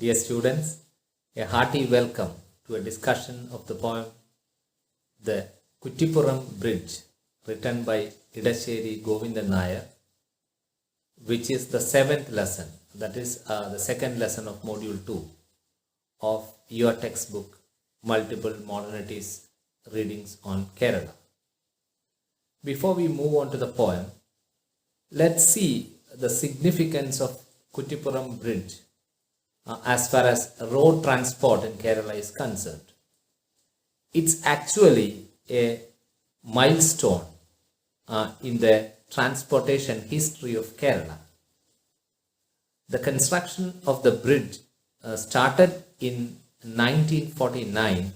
Dear students, a hearty welcome to a discussion of the poem The Kuttippuram Bridge, written by Edasseri Govindan Nair, which is the 7th lesson, that is the second lesson of Module 2 of your textbook, Multiple Modernities Readings on Kerala. Before we move on to the poem, let's see the significance of Kuttippuram Bridge as far as road transport in Kerala is concerned. It's actually a milestone in the transportation history of Kerala. The construction of the bridge started in 1949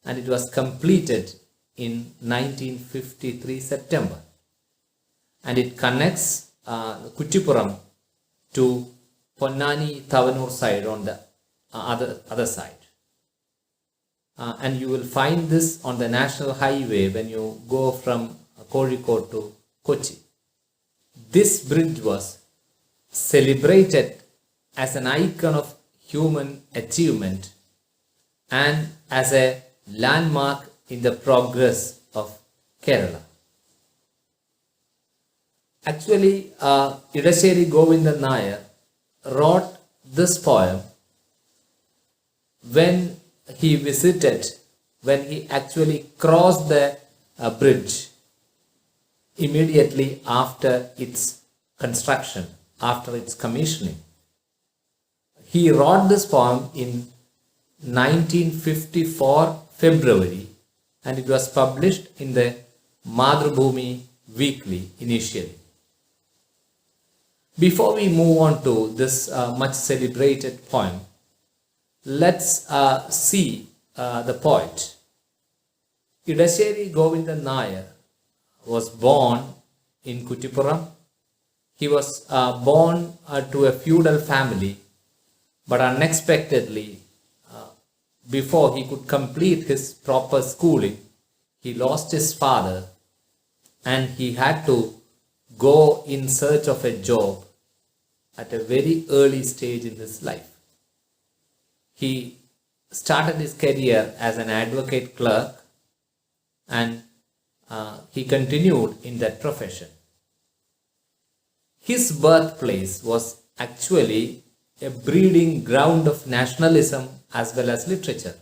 and it was completed in 1953 September. And it connects Kuttippuram to Ponnani Thavanur side on the other side. And you will find this on the national highway when you go from Kozhikode to Kochi. This bridge was celebrated as an icon of human achievement and as a landmark in the progress of Kerala. Actually, Edasseri Govindan Nair wrote this poem when he actually crossed the bridge immediately after its construction, after its commissioning. He wrote this poem in 1954 February and it was published in the Madhubhumi weekly initially. Before we move on to this much celebrated poem, let's see the poet. Edasseri Govindan Nair was born in Kuttippuram. He was born to a feudal family, but unexpectedly, before he could complete his proper schooling, he lost his father and he had to go in search of a job at a very early stage in his life. He started his career as an advocate clerk and he continued in that profession. His birthplace was actually a breeding ground of nationalism as well as literature.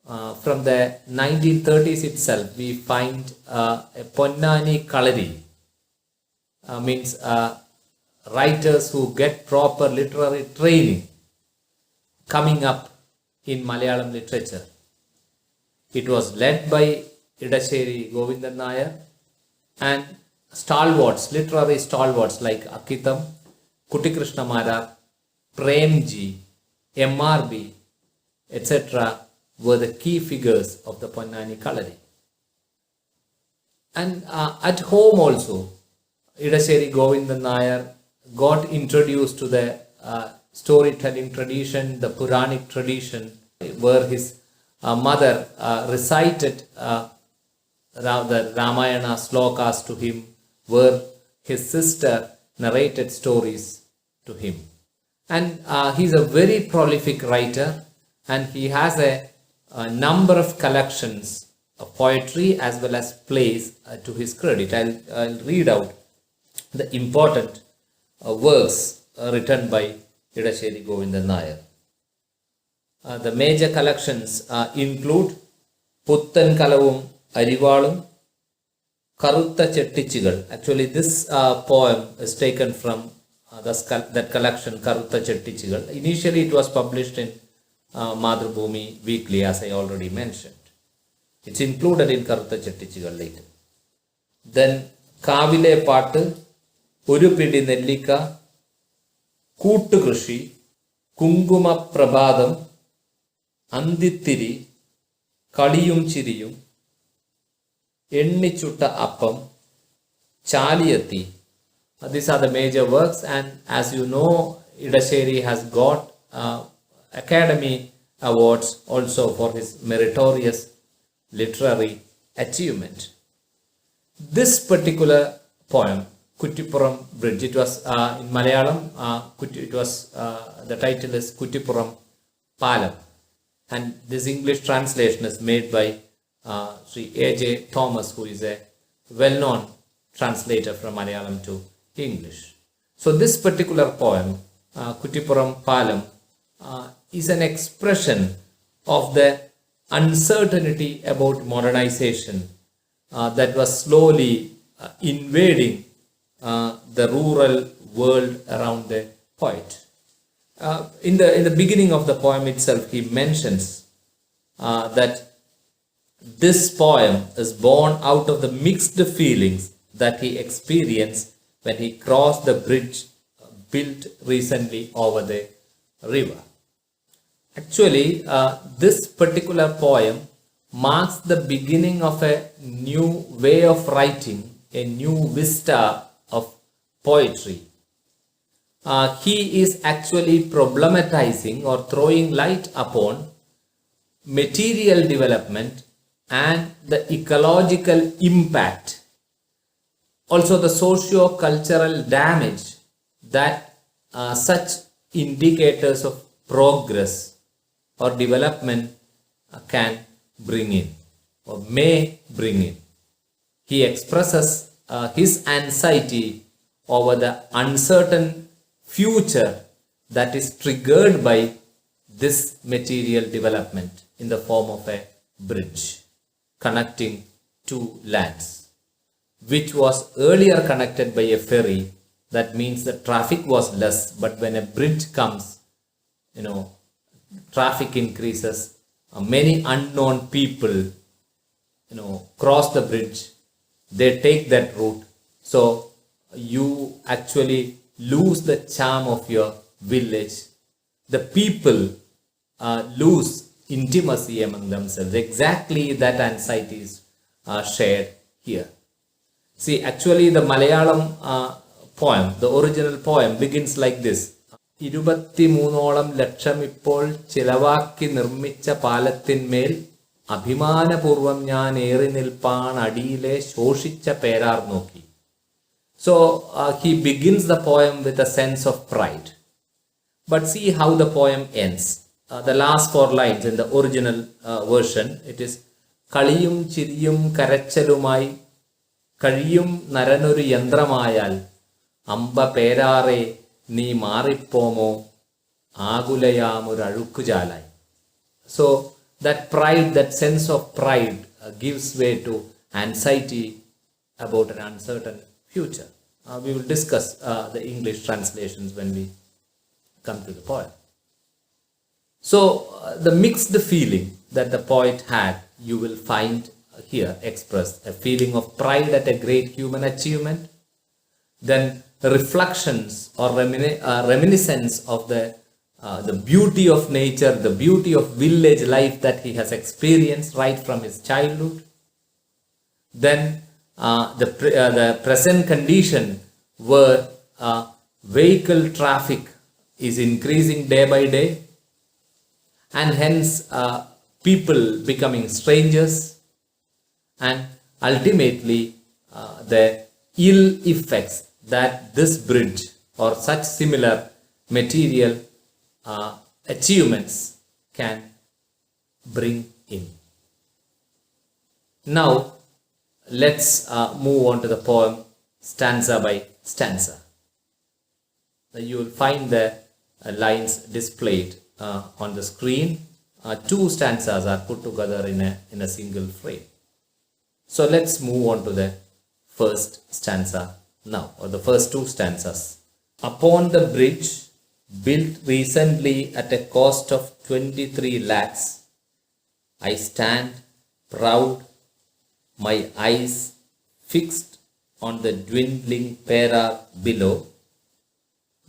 From the 1930s itself, we find a Ponnani Kalari, means writers who get proper literary training coming up in Malayalam literature. It was led by Edasseri Govindan Nair and stalwarts, literary stalwarts like Akitam, Kuttikrishna Marar, Premji, MRB, etc. were the key figures of the Ponnani Kalari. And at home also, Edasseri Govindan Nair got introduced to the storytelling tradition, the Puranic tradition, where his mother recited the Ramayana slokas to him, where his sister narrated stories to him. And he's a very prolific writer and he has a number of collections of poetry as well as plays to his credit. I'll read out the important works written by Edasseri Govindan Nair. The major collections include Puttan Kalavum Arivalum, Karutta Chettichigal. Actually, this poem is taken from that collection, Karutta Chettichigal. Initially, it was published in Madhubhumi weekly, as I already mentioned. It's included in Karutta Chettichigal later. Then Kavile Pattu, Urupidi Nellika, Kuttukrishi, Kunguma Prabhadam, Andithiri, Kadiyum Chiriyum, Ennichutta Appam, Chaliyati. These are the major works, and as you know, Edasseri has got Academy Awards also for his meritorious literary achievement. This particular poem, Kuttippuram Bridge. It was in Malayalam, the title is Kuttippuram Palam. And this English translation is made by Sri A.J. Thomas, who is a well-known translator from Malayalam to English. So this particular poem, Kuttippuram Palam, is an expression of the uncertainty about modernization that was slowly invading the rural world around the poet. In the beginning of the poem itself, he mentions that this poem is born out of the mixed feelings that he experienced when he crossed the bridge built recently over the river. Actually, this particular poem marks the beginning of a new way of writing, a new vista of poetry. He is actually problematizing or throwing light upon material development and the ecological impact, also the socio-cultural damage that such indicators of progress or development can bring in or may bring in. He expresses his anxiety over the uncertain future that is triggered by this material development in the form of a bridge connecting two lands, which was earlier connected by a ferry. That means the traffic was less, but when a bridge comes, traffic increases. Many unknown people, cross the bridge. They take that route. So you actually lose the charm of your village. The people lose intimacy among themselves. Exactly that anxiety is shared here. See, actually the Malayalam poem, the original poem begins like this. 23 ലക്ഷം ഇപ്പോൾ ചിലവാക്കി നിർമ്മിച്ച പാലത്തിന്മേൽ അഭിമാനപൂർവം ഞാൻ ഏറി നിൽപ്പാൻ അടിയിലെ ശോഷിച്ച പേരാർ നോക്കി. So he begins the poem with a sense of pride. But see how the poem ends. The last 4 lines in the original version, it is കളിയും ചിരിയും കരച്ചലുമായി കഴിയും നരനൊരു യന്ത്രമായാൽ അമ്പ പേരാറെ നീ മാറിപ്പോമോ ആകുലയാമൊരഴുക്കുചാലായി. So that pride, that sense of pride gives way to anxiety about an uncertain future. We will discuss the English translations when we come to the poem. So the mixed feeling that the poet had, you will find here expressed. A feeling of pride at a great human achievement, then reflections or reminiscence of the beauty of nature, the beauty of village life that he has experienced right from his childhood. Then the present condition where vehicle traffic is increasing day by day, and hence people becoming strangers, and ultimately the ill effects that this bridge or such similar material achievements can bring in. Now let's move on to the poem stanza by stanza. You will find the lines displayed on the screen. 2 stanzas are put together in a single frame. So let's move on to the first stanza now, or the first 2 stanzas. Upon the bridge built recently at a cost of 23 lakhs, I stand proud, my eyes fixed on the dwindling Perar below.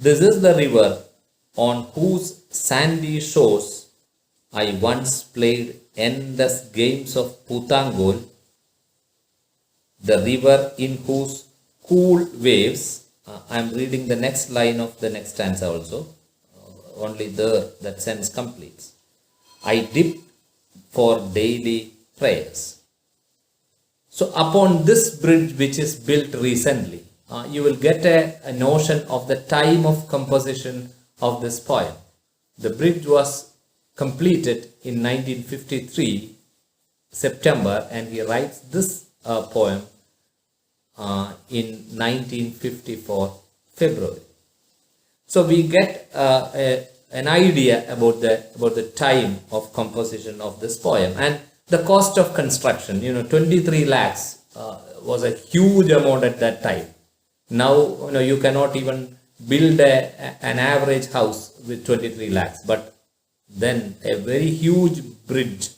This is the river on whose sandy shores I once played endless games of Putangol, the river in whose cool waves, I am reading the next line of the next stanza also, only there that sentence completes. I dip for daily prayers. So upon this bridge which is built recently, you will get a notion of the time of composition of this poem. The bridge was completed in 1953 September, and he writes this poem in 1954 February. So we get an idea about the time of composition of this poem and the cost of construction. 23 lakhs was a huge amount at that time. Now, you cannot even build an average house with 23 lakhs, but then a very huge bridge,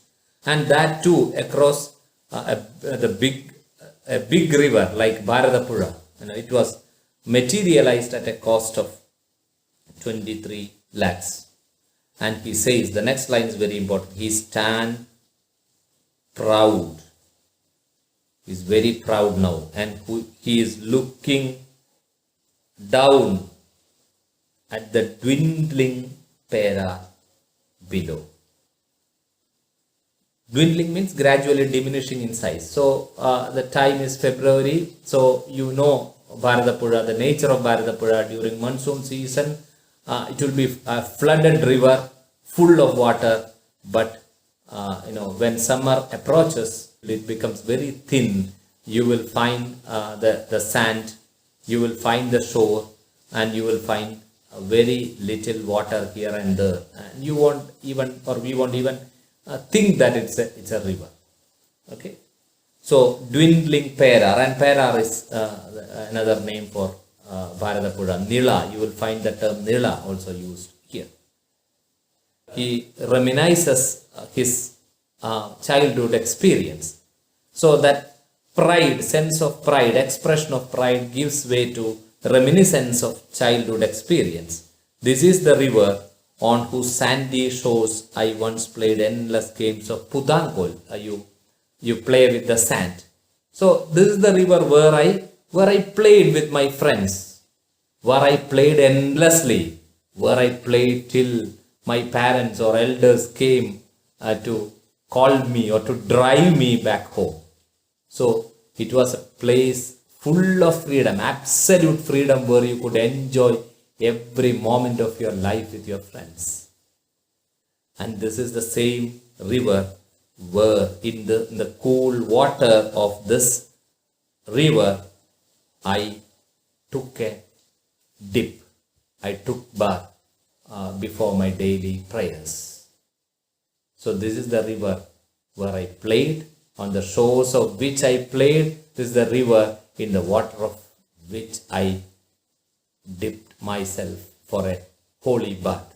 and that too across a big river like Bharatapuzha. It was materialized at a cost of 23 lakhs. And he says, the next line is very important. He stand proud. He's very proud now, and he is looking down at the dwindling Perar below. Dwindling means gradually diminishing in size. So the time is February. So Bharatapuzha, the nature of Bharatapuzha during monsoon season, it will be a flooded river full of water. But when summer approaches, it becomes very thin. You will find the sand, you will find the shore, and you will find very little water here and there. And we won't even think that it's a river. Okay. So dwindling Perar, and Perar is another name for Bharatapuzha. Nila, you will find the term Nila also used here. He reminisces his childhood experience. So that pride, sense of pride, expression of pride gives way to reminiscence of childhood experience. This is the river on whose sandy shores I once played endless games of Putankol. You play with the sand. So this is the river where I played with my friends, where I played endlessly, where I played till my parents or elders came to call me or to drive me back home. So it was a place full of freedom, absolute freedom, where you could enjoy every moment of your life with your friends. And this is the same river where in the cool water of this river I took a dip. I took bath before my daily prayers. So this is the river where I played, on the shores of which I played. This is the river in the water of which I dipped myself for a holy bath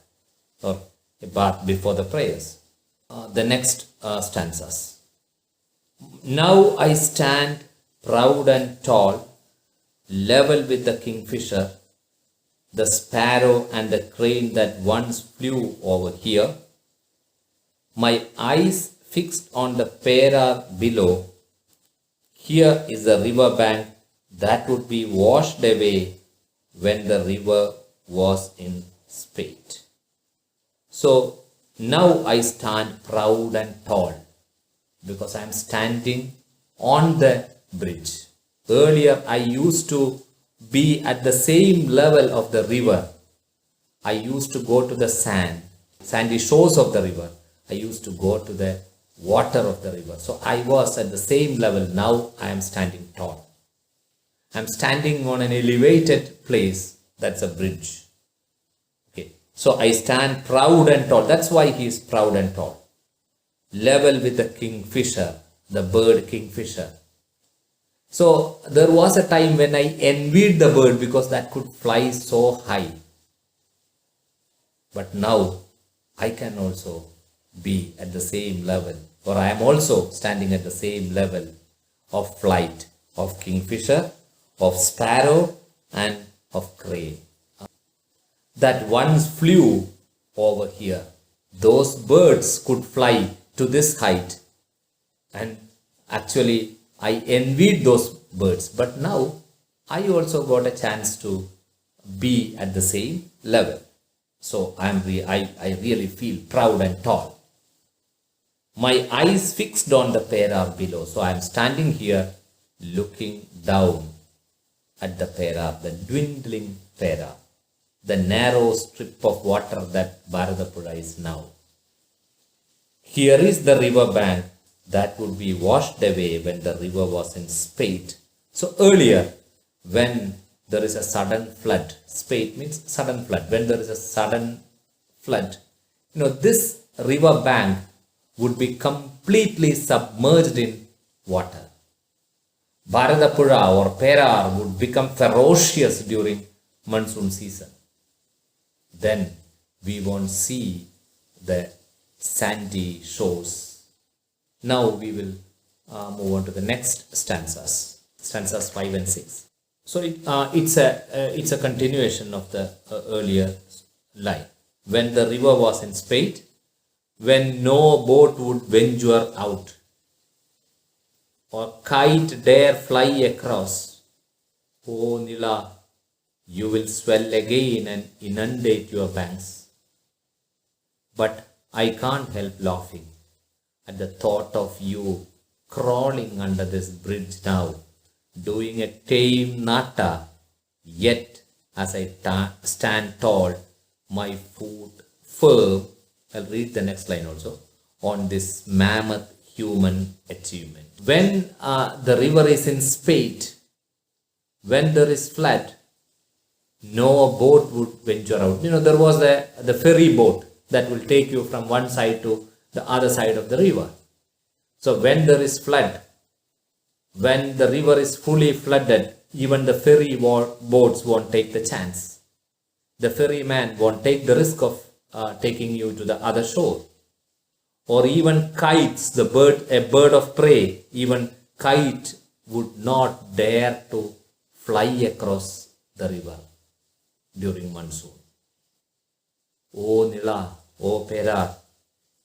or a bath before the prayers. The next stanzas. Now I stand proud and tall, level with the kingfisher, the sparrow and the crane that once flew over here. My eyes fixed on the Perar below. Here is the river bank that would be washed away when the river was in spate. So now I stand proud and tall because I am standing on the bridge. Earlier I used to be at the same level of the river. I used to go to the sandy shores of the river. I used to go to the water of the river. So I was at the same level. Now I am standing tall. I am standing on an elevated place. That's a bridge. Okay. So I stand proud and tall. That's why he is proud and tall. Level with the kingfisher, the bird kingfisher. So there was a time when I envied the bird because that could fly so high. But now I can also be at the same level, or I am also standing at the same level of flight of kingfisher, of sparrow and of crane that once flew over here. Those birds could fly to this height, and actually I envied those birds, but now I also got a chance to be at the same level. So I really feel proud and tall. My eyes fixed on the Perar below. So I am standing here looking down at the Perar, the dwindling Perar, the narrow strip of water that Bharatapuzha is now. Here is the river bank that would be washed away when the river was in spate. So earlier, when there is a sudden flood, spate means sudden flood, when there is a sudden flood, this river bank would be completely submerged in water. Bharatapuzha or Perar would become ferocious during monsoon season. Then we won't see the sandy shores. Now we will move on to the next stanzas 5 and 6. So it's a continuation of the earlier line. When the river was in spate, when no boat would venture out, or kite dare fly across, O Nila, you will swell again and inundate your banks. But I can't help laughing at the thought of you crawling under this bridge now, doing a tame nata, yet as I stand tall, my foot firm, I'll read the next line also, on this mammoth human achievement. When the river is in spate, when there is flood, no boat would venture out. There was the ferry boat that will take you from one side to the other side of the river. So when there is flood, when the river is fully flooded, even the ferry boats won't take the chance. The ferryman won't take the risk of taking you to the other shore. Or even kites, a bird of prey, even kite would not dare to fly across the river during monsoon. O Nila, O Perar,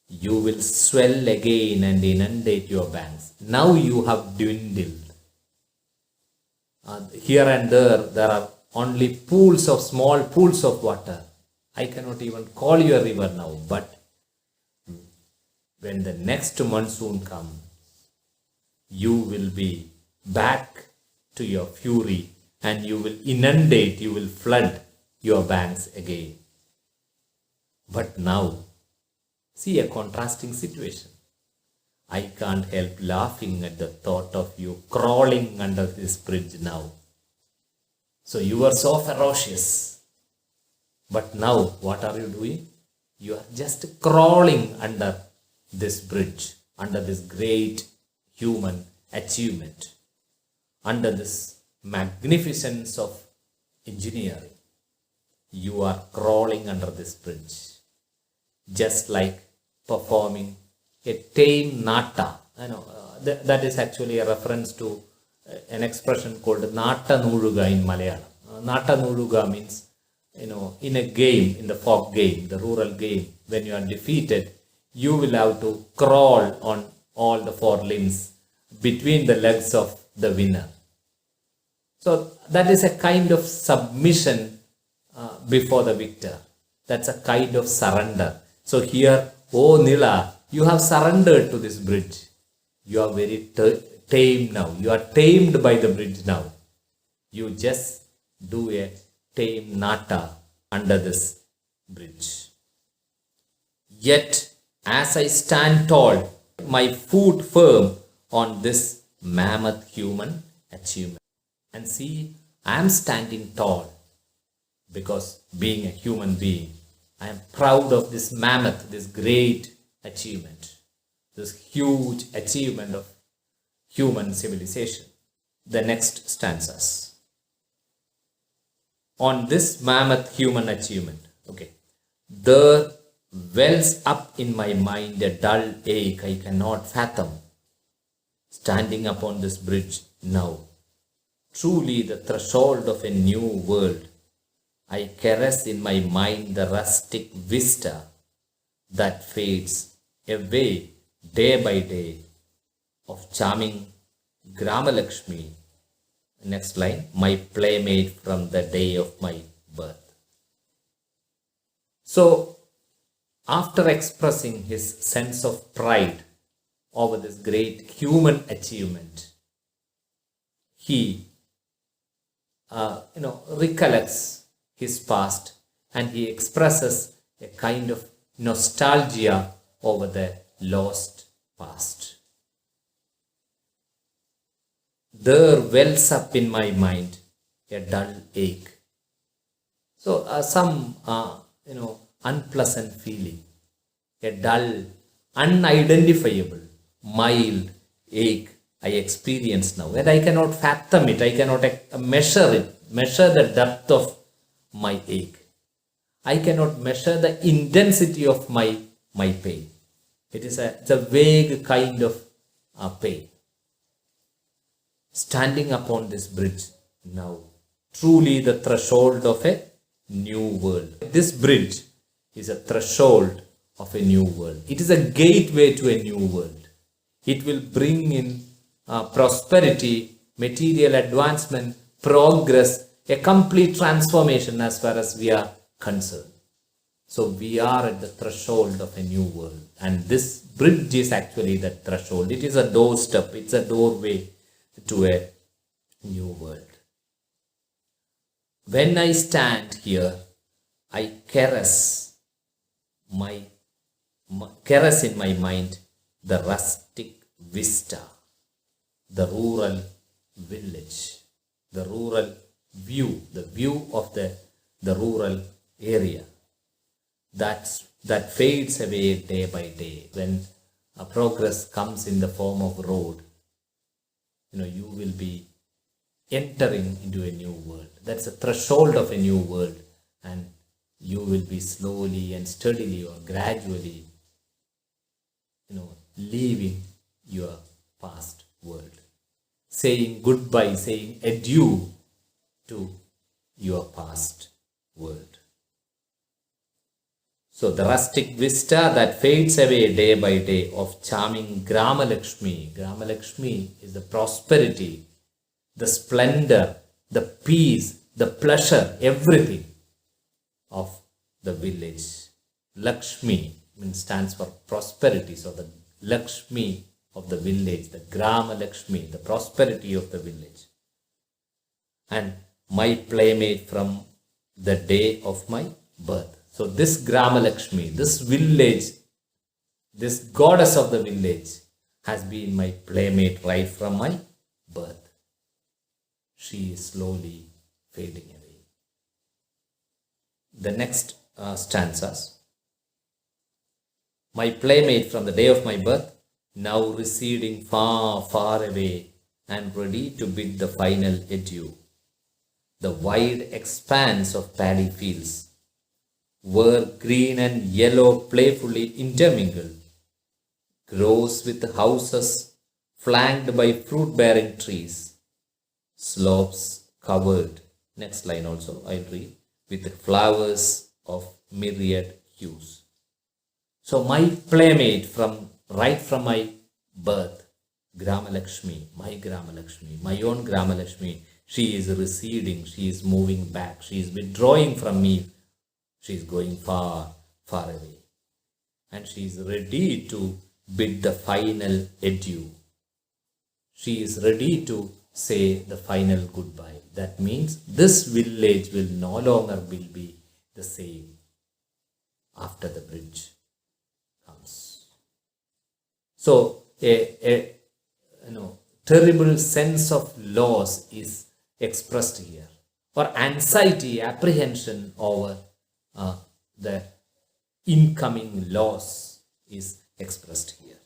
you will swell again and inundate your banks. Now you have dwindled. Here and there are only small pools of water. I cannot even call you a river now, but when the next monsoon comes, you will be back to your fury and you will inundate, you will flood your banks again. But now, see a contrasting situation. I can't help laughing at the thought of you crawling under this bridge now. So you were so ferocious. But now, what are you doing? You are just crawling under this bridge, under this great human achievement, under this magnificence of engineering. You are crawling under this bridge, just like performing a tame nata. That is actually a reference to an expression called nata nuruga in Malayalam. Nata nuruga means, in a game, in the folk game, the rural game, when you are defeated, you will have to crawl on all the four limbs between the legs of the winner. So that is a kind of submission before the victor. That's a kind of surrender. So here, O Nila, you have surrendered to this bridge. You are very tame now. You are tamed by the bridge now. You just do a tame nata under this bridge. Yet, as I stand tall, my foot firm on this mammoth human achievement. And see, I am standing tall because being a human being, I am proud of this mammoth, this great achievement, this huge achievement of human civilization. The next stanzas. On this mammoth human achievement, there wells up in my mind a dull ache I cannot fathom. Standing upon this bridge now, truly the threshold of a new world, I caress in my mind the rustic vista that fades away day by day of charming Gramalakshmi. Next line, my playmate from the day of my birth. So, after expressing his sense of pride over this great human achievement, he recollects his past, and he expresses a kind of nostalgia over the lost past. There wells up in my mind a dull ache. So some unpleasant feeling, a dull, unidentifiable, mild ache I experience now, and I cannot fathom it. I cannot measure the depth of my ache. I cannot measure the intensity of my pain. It's a vague kind of pain. Standing upon this bridge now, truly the threshold of a new world. This bridge is a threshold of a new world. It is a gateway to a new world. It will bring in prosperity, material advancement, progress, a complete transformation as far as we are concerned. So we are at the threshold of a new world, and this bridge is actually the threshold. It is a doorstep, it's a doorway to a new world. When I stand here, I caress in my mind the rustic vista, the rural village, the rural view, the view of the rural area that fades away day by day. When a progress comes in the form of road, you will be entering into a new world. That's a threshold of a new world, and you will be slowly and steadily or gradually leaving your past world, saying goodbye, saying adieu to your past world. So the rustic vista that fades away day by day of charming Grama Lakshmi. Grama Lakshmi is the prosperity, the splendor, the peace, the pleasure, everything of the village. Lakshmi stands for prosperity. So the Lakshmi of the village, the Grama Lakshmi, the prosperity of the village. And my playmate from the day of my birth. So this Grama Lakshmi, this village, this goddess of the village has been my playmate right from my birth. She is slowly fading away. The next stanzas. My playmate from the day of my birth, now receding far, far away and ready to bid the final adieu. The wide expanse of paddy fields, where green and yellow playfully intermingle, grows with houses flanked by fruit-bearing trees, slopes covered, next line also I'll read, with flowers of myriad hues. So my playmate right from my birth, Grama Lakshmi, my own Grama Lakshmi, she is receding, she is moving back, she is withdrawing from me, she is going far, far away. And she is ready to bid the final adieu. She is ready to say the final goodbye. That means this village will no longer be the same after the bridge comes. So a terrible sense of loss is expressed here, or anxiety, apprehension over the incoming loss is expressed here.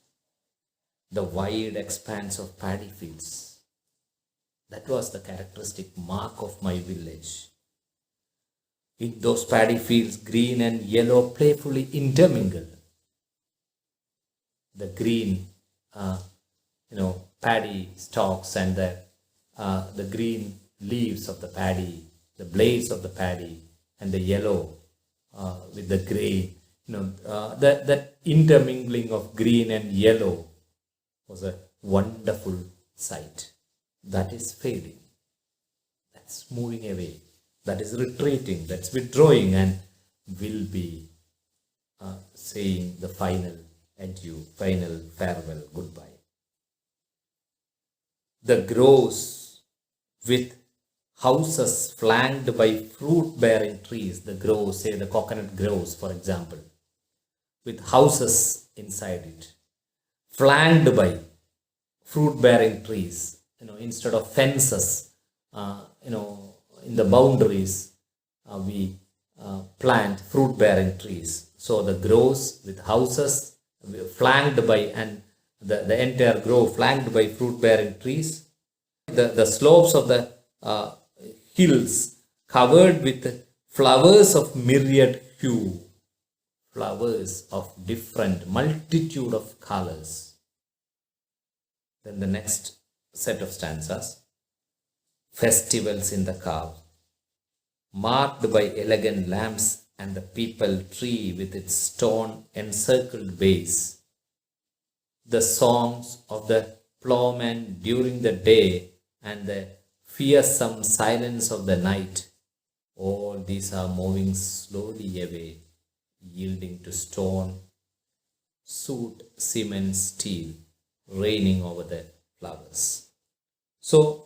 The wide expanse of paddy fields, that was the characteristic mark of my village. In those paddy fields, green and yellow playfully intermingle. The green, paddy stalks and the green leaves of the paddy, the blades of the paddy, and the yellow with the grey. That intermingling of green and yellow was a wonderful sight. That is fading. That's moving away. That is retreating. That's withdrawing, and will be saying the final adieu, final farewell, goodbye. The groves with houses flanked by fruit-bearing trees, the groves, say the coconut groves, for example, with houses inside it, flanked by fruit-bearing trees, instead of fences, in the boundaries, we plant fruit-bearing trees. So the groves with houses flanked by, and the entire grove flanked by fruit-bearing trees. The slopes of the hills covered with flowers of myriad hue, flowers of different multitude of colors. Then the next set of stanzas, festivals in the cow, marked by elegant lamps and the peepal tree with its stone encircled base, the songs of the ploughman during the day and the fearsome silence of the night, all these are moving slowly away, yielding to stone, soot, cement, steel, raining over the flowers. So,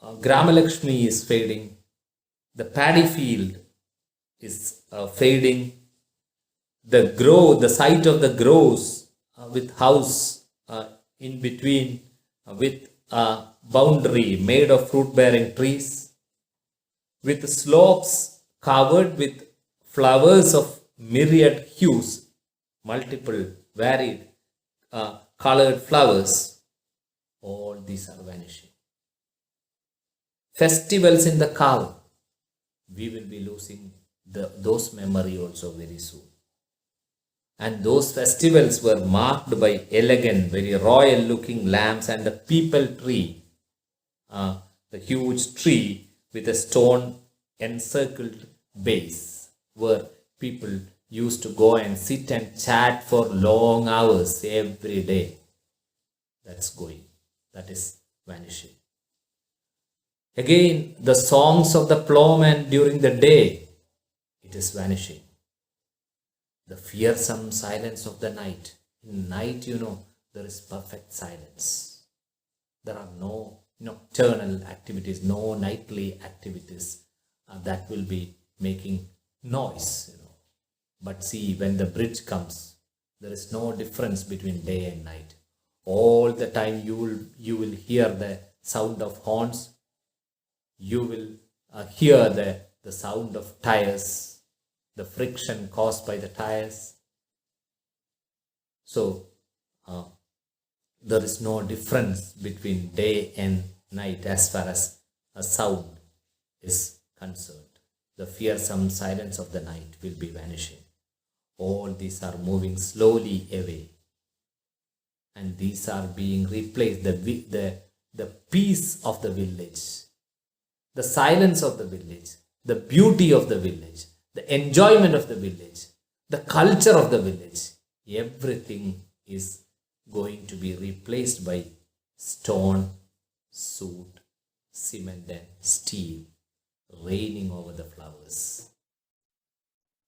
Gramalakshmi is fading, the paddy field is fading, the site of the groves with house in between, with a boundary made of fruit-bearing trees, with slopes covered with flowers of myriad hues, multiple varied colored flowers, all these are vanishing. Festivals in the cow, we will be losing those memory also very soon. And those festivals were marked by elegant, very royal looking lamps and the peepal tree, the huge tree with a stone encircled base, where people used to go and sit and chat for long hours every day. That's going, that is vanishing. Again, the songs of the ploughman during the day, it is vanishing. The fearsome silence of the night. In night, there is perfect silence. There are no nocturnal activities, no nightly activities that will be making noise. But see, when the bridge comes, there is no difference between day and night. All the time you will hear the sound of horns. You will hear the sound of tires, the friction caused by the tires. So, there is no difference between day and night as far as a sound is concerned. The fearsome silence of the night will be vanishing. All these are moving slowly away. And these are being replaced. The peace of the village, the silence of the village, the beauty of the village, the enjoyment of the village, the culture of the village, everything is going to be replaced by stone, soot, cement and steel raining over the flowers.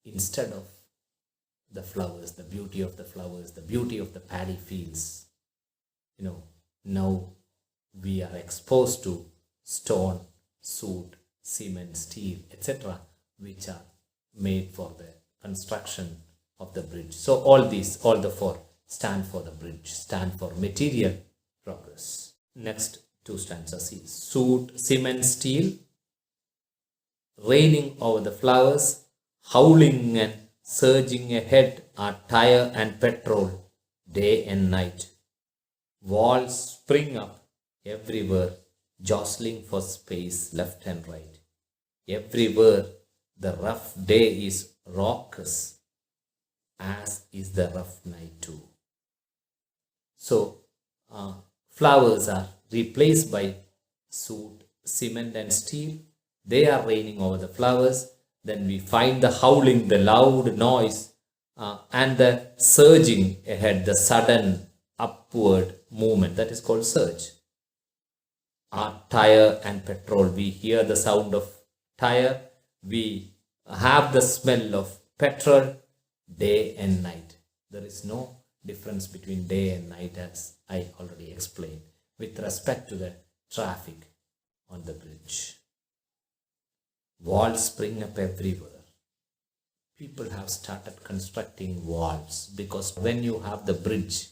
Instead of the flowers, the beauty of the flowers, the beauty of the paddy fields, now we are exposed to stone, soot, cement, steel, etc., which are made for the construction of the bridge. So all the four stand for the bridge, stand for material progress. Next two stanzas is soot, cement, steel, raining over the flowers, howling and surging ahead are tire and petrol, day and night. Walls spring up everywhere, jostling for space left and right. Everywhere the rough day is raucous, as is the rough night too. So, flowers are replaced by soot, cement and steel. They are raining over the flowers. Then we find the howling, the loud noise, and the surging ahead, the sudden upward movement, that is called surge. Tire and petrol, we hear the sound of tire, we have the smell of petrol, day and night. There is no difference between day and night, as I already explained, with respect to the traffic on the bridge. Walls spring up everywhere. People have started constructing walls because when you have the bridge,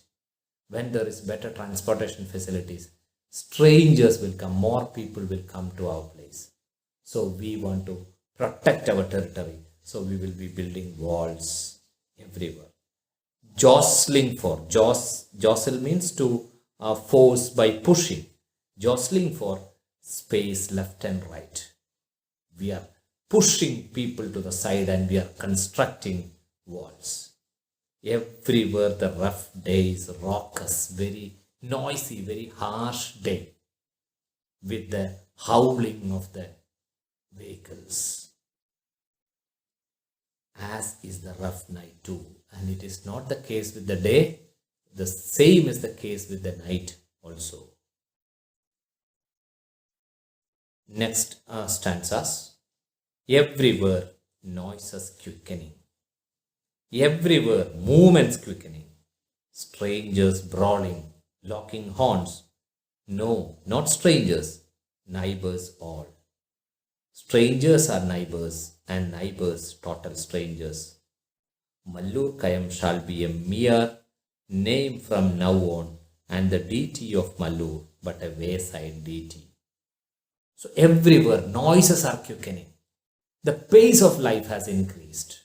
when there is better transportation facilities, strangers will come, more people will come to our place. So we want to protect our territory. So we will be building walls everywhere. Jostling for, jostle means to force by pushing. Jostling for space left and right. We are pushing people to the side and we are constructing walls. Everywhere the rough day is raucous, very noisy, very harsh day with the howling of the vehicles. As is the rough night too. And it is not the case with the day, the same is the case with the night also. Next stanzas. Everywhere noises quickening. Everywhere movements quickening. Strangers brawling, locking horns. No, not strangers, neighbors all. Strangers are neighbors and neighbors total strangers. Malloor Kayam shall be a mere name from now on and the deity of Malloor but a wayside deity. So everywhere noises are quickening. The pace of life has increased.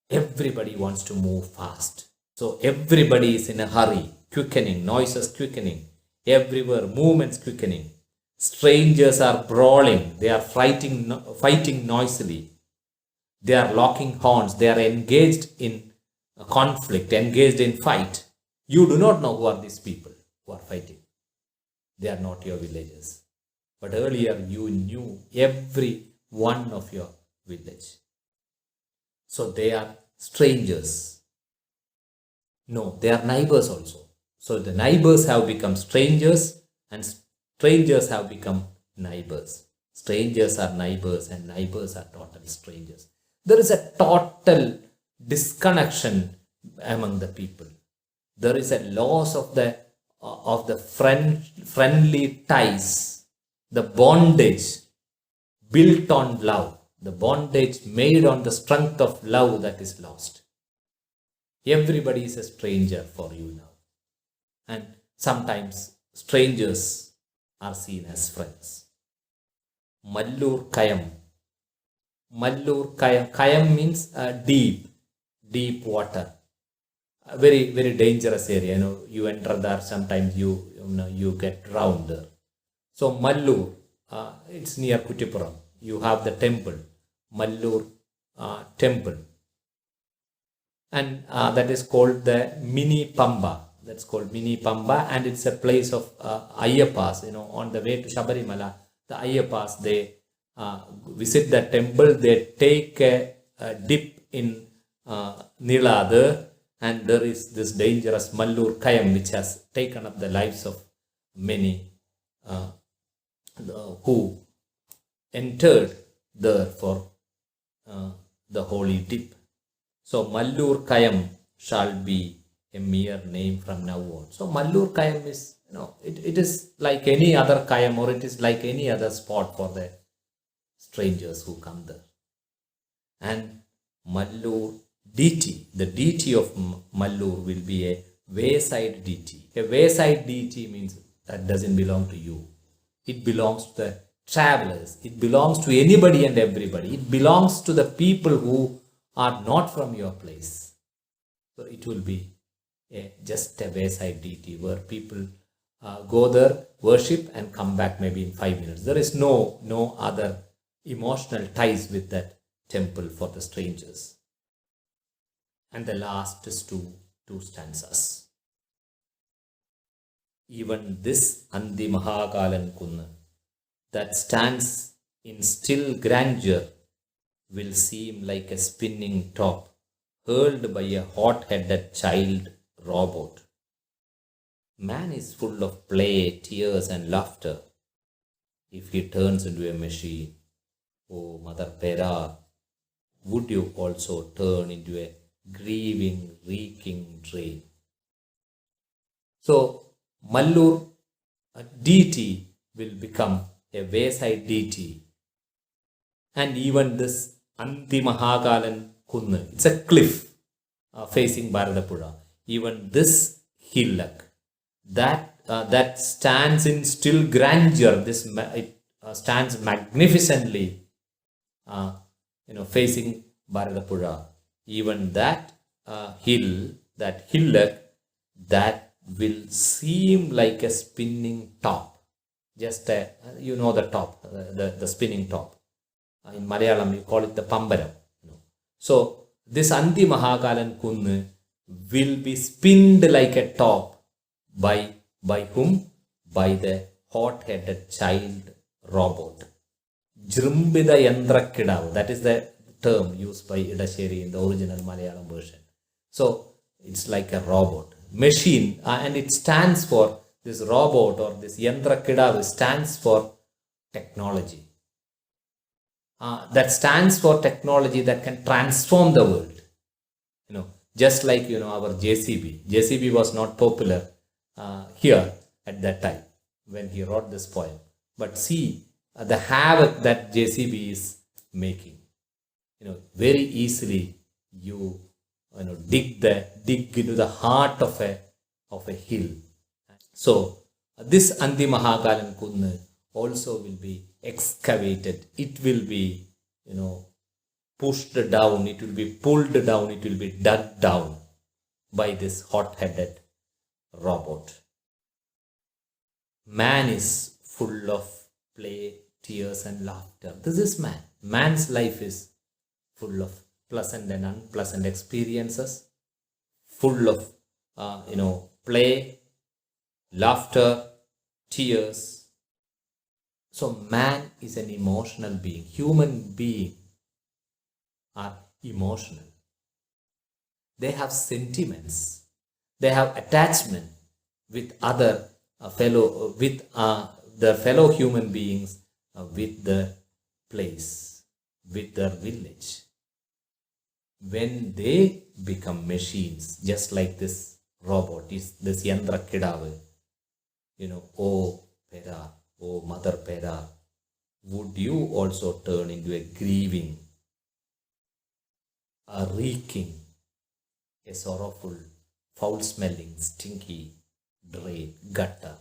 Everybody wants to move fast. So everybody is in a hurry, quickening, noises quickening. Everywhere movements quickening. Strangers are brawling. They are fighting noisily. They are locking horns. They are engaged in a conflict, engaged in fight. You do not know who are these people who are fighting. They are not your villagers. But earlier you knew every one of your village. So they are strangers. No, they are neighbors also. So the neighbors have become strangers and strangers have become neighbors. Strangers are neighbors and neighbors are total strangers. There is a total disconnection among the people. There is a loss of the friendly ties, the bondage built on love, the bondage made on the strength of love that is lost. Everybody is a stranger for you now. And sometimes strangers are seen as friends. Malloor Kayam. Malloor Kayam. Kayam means deep water. A very, very dangerous area. You enter there, sometimes you get drowned there. So Malloor, it's near Kuttippuram. You have the temple, Malloor temple. And that is called the Mini Pamba. That's called Mini Pamba, and it's a place of Ayyappas. On the way to Shabarimala, the Ayyappas, they visit the temple, they take a dip in Nila there, and there is this dangerous Malloor Kayam which has taken up the lives of many who entered there for the holy dip. So Malloor Kayam shall be a mere name from now on. So Malloor Kayam is, it is like any other Kayam, or it is like any other spot for the strangers who come there. And Malloor deity, the deity of Malloor will be a wayside deity. A wayside deity means that doesn't belong to you. It belongs to the travelers. It belongs to anybody and everybody. It belongs to the people who are not from your place. So it will be just a wayside deity where people go there, worship and come back maybe in 5 minutes. There is no other emotional ties with that temple for the strangers. And the last is two stanzas. Even this Anthimahakalan Kunnu that stands in still grandeur will seem like a spinning top hurled by a hot-headed child robot. Man is full of play, tears and laughter if he turns into a machine. Oh, Mother Perar, would you also turn into a grieving, reeking drain? So, Malloor deity will become a wayside deity And even this Anthimahakalan Kunnu, it's a cliff facing Bharatapuzha. Even this hillock, that stands in still grandeur, it stands magnificently, facing Bharatapuzha. Even that hillock, that will seem like a spinning top. Just the top, the spinning top. In Malayalam, you call it the Pambaram. So, this Anthimahakalan Kunnu will be spinned like a top by whom? By the hot-headed child robot. Jrumbida Yandra Kidavu. That is the term used by Edasseri in the original Malayalam version. So, it's like a robot. Machine, and it stands for, this robot or this Yandra Kidavu stands for technology. That stands for technology that can transform the world. Just like, our JCB. JCB was not popular here at that time when he wrote this poem. But see the havoc that JCB is making. Very easily you dig into the heart of a hill. So this Anthimahakalan Kunnu also will be excavated. It will be, pushed down. It will be pulled down. It will be dug down by this hot-headed robot. Man is full of play, tears, and laughter. This is man. Man's life is full of pleasant and unpleasant experiences, full of, play, laughter, tears. So man is an emotional being. Human beings are emotional. They have sentiments. They have attachment with other the fellow human beings, with the place, with their village. When they become machines, just like this robot, this Yandra Kidavu, oh Perar, oh Mother Perar, would you also turn into a grieving, a reeking, a sorrowful, foul-smelling, stinky drain, gutter?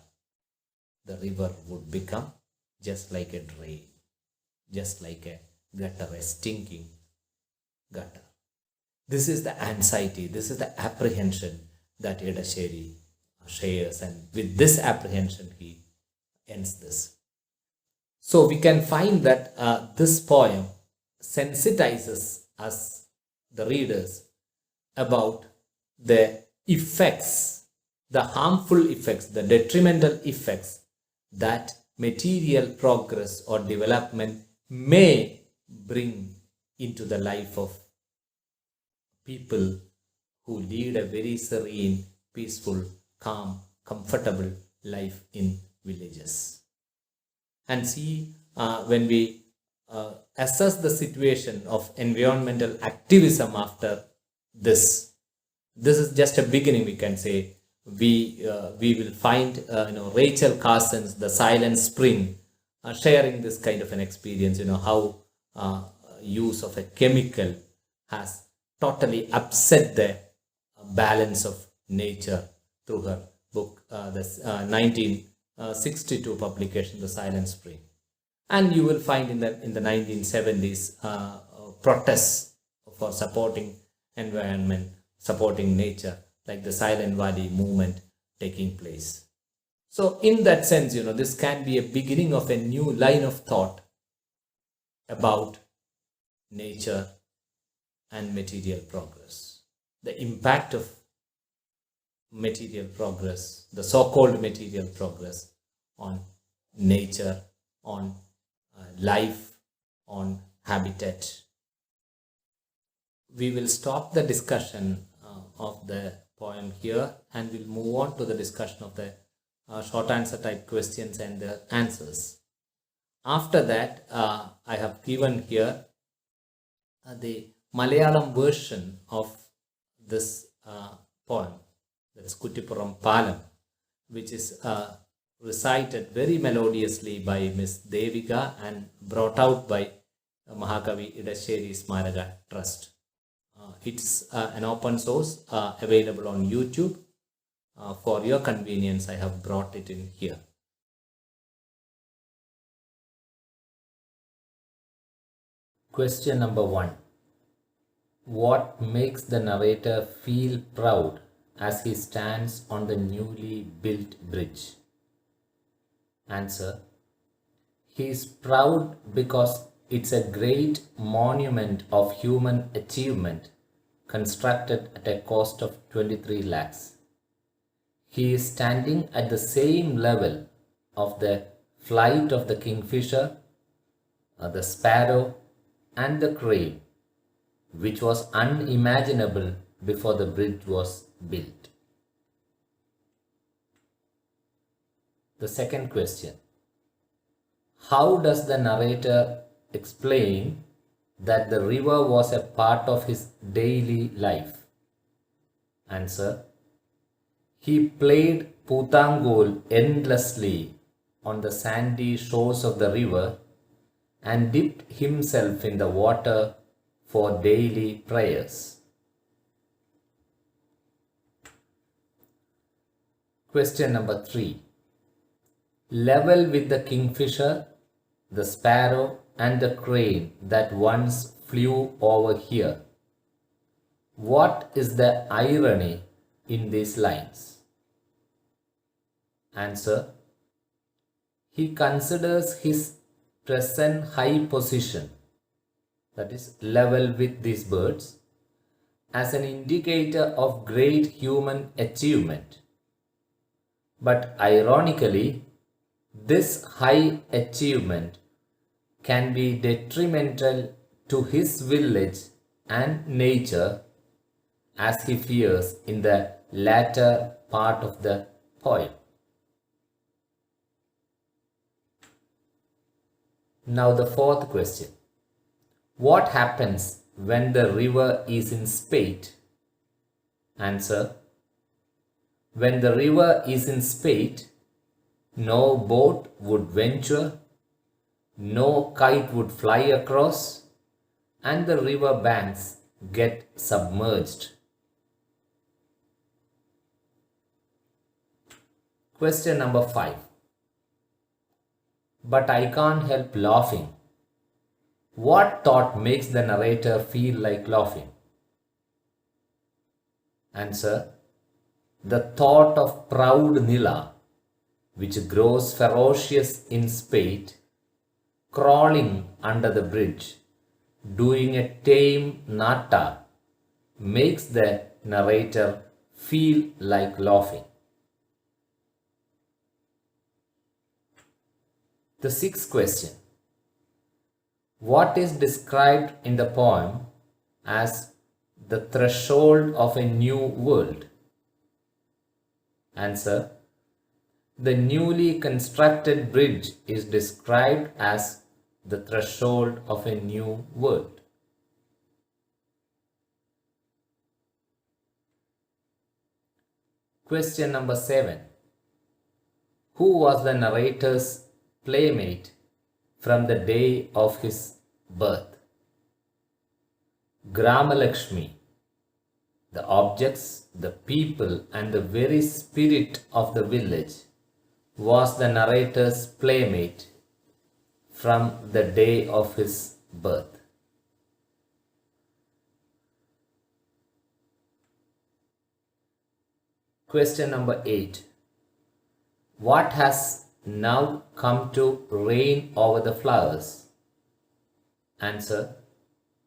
The river would become just like a drain, just like a gutter, a stinking gutter. This is the anxiety, this is the apprehension that Edasseri shares, and with this apprehension he ends this. So we can find that this poem sensitizes us, the readers, about the effects, the harmful effects, the detrimental effects that material progress or development may bring into the life of people who lead a very serene, peaceful, calm, comfortable life in villages. And see, when we assess the situation of environmental activism after this is just a beginning, we can say. We will find Rachel Carson's The Silent Spring sharing this kind of an experience, how use of a chemical has totally upset the balance of nature through her book, this 1962 publication, The Silent Spring. And you will find in the 1970s protests for supporting environment, supporting nature, like the Silent Valley movement taking place. So in that sense, this can be a beginning of a new line of thought about nature and material progress. The impact of material progress, the so-called material progress, on nature, on life, on habitat. We will stop the discussion of the poem here, and we'll move on to the discussion of the short answer type questions and their answers. After that, I have given here the Malayalam version of this poem, that is Kuttippuram Palam, which is recited very melodiously by Miss Devika and brought out by Mahakavi Edasseri Smaraka Trust. It's an open source available on YouTube. For your convenience, I have brought it in here. Question number 1. What makes the narrator feel proud as he stands on the newly built bridge? Answer. He is proud because it's a great monument of human achievement constructed at a cost of 23 lakhs. He is standing at the same level of the flight of the kingfisher, the sparrow, and the crane, which was unimaginable before the bridge was built. The second question. How does the narrator explain that the river was a part of his daily life? Answer. He played Putangol endlessly on the sandy shores of the river and dipped himself in the water for daily prayers. Question number 3. Level with the kingfisher, the sparrow, and the crane that once flew over here. What is the irony in these lines? Answer. He considers his present high position, that is level with these birds, as an indicator of great human achievement. But ironically, this high achievement can be detrimental to his village and nature, as he fears in the latter part of the poem. Now the fourth question. What happens when the river is in spate? Answer. When the river is in spate, no boat would venture, no kite would fly across, and the river banks get submerged. Question number 5. But I can't help laughing. What thought makes the narrator feel like laughing? Answer. The thought of proud Nila, which grows ferocious in spate, crawling under the bridge, doing a tame nata, makes the narrator feel like laughing. The sixth question. What is described in the poem as the threshold of a new world? Answer. The newly constructed bridge is described as the threshold of a new world. Question number 7. Who was the narrator's playmate from the day of his birth? Gramalakshmi. The objects, the people, and the very spirit of the village was the narrator's playmate from the day of his birth. Question number 8. What has now come to reign over the flowers? Answer.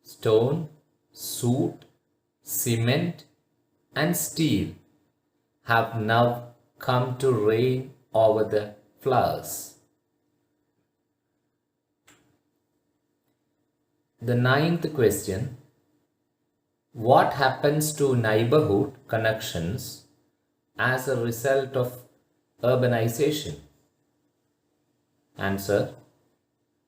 Stone, soot, cement, and steel have now come to reign over the flowers. The ninth question. What happens to neighbourhood connections as a result of urbanization? Answer.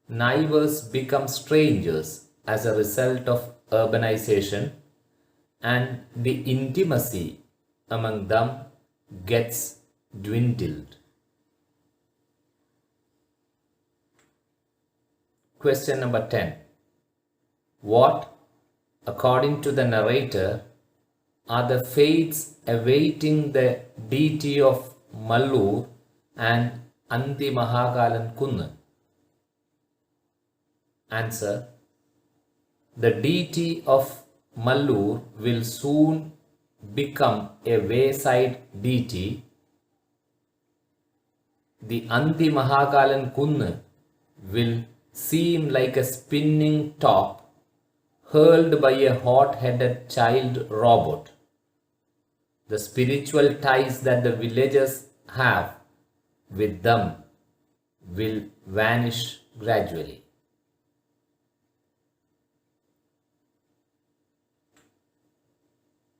Neighbors become strangers as a result of urbanization, and the intimacy among them gets dwindled. Question number 10. What, according to the narrator, are the fates awaiting the deity of Malloor and Anthimahakalan Kunnu? Answer: the deity of Malloor will soon become a wayside deity. The Anthimahakalan Kunnu will seem like a spinning top hurled by a hot-headed child robot. The spiritual ties that the villagers have with them will vanish gradually.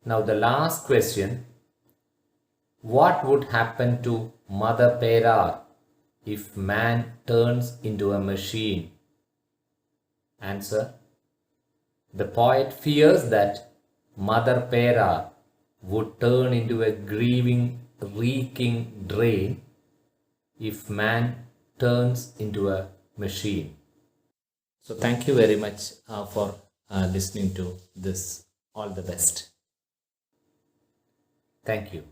Now the last question: what would happen to Mother Perar if man turns into a machine? Answer: the poet fears that Mother Perar would turn into a grieving, reeking drain if man turns into a machine. So thank you very much for listening to this. All the best. Thank you.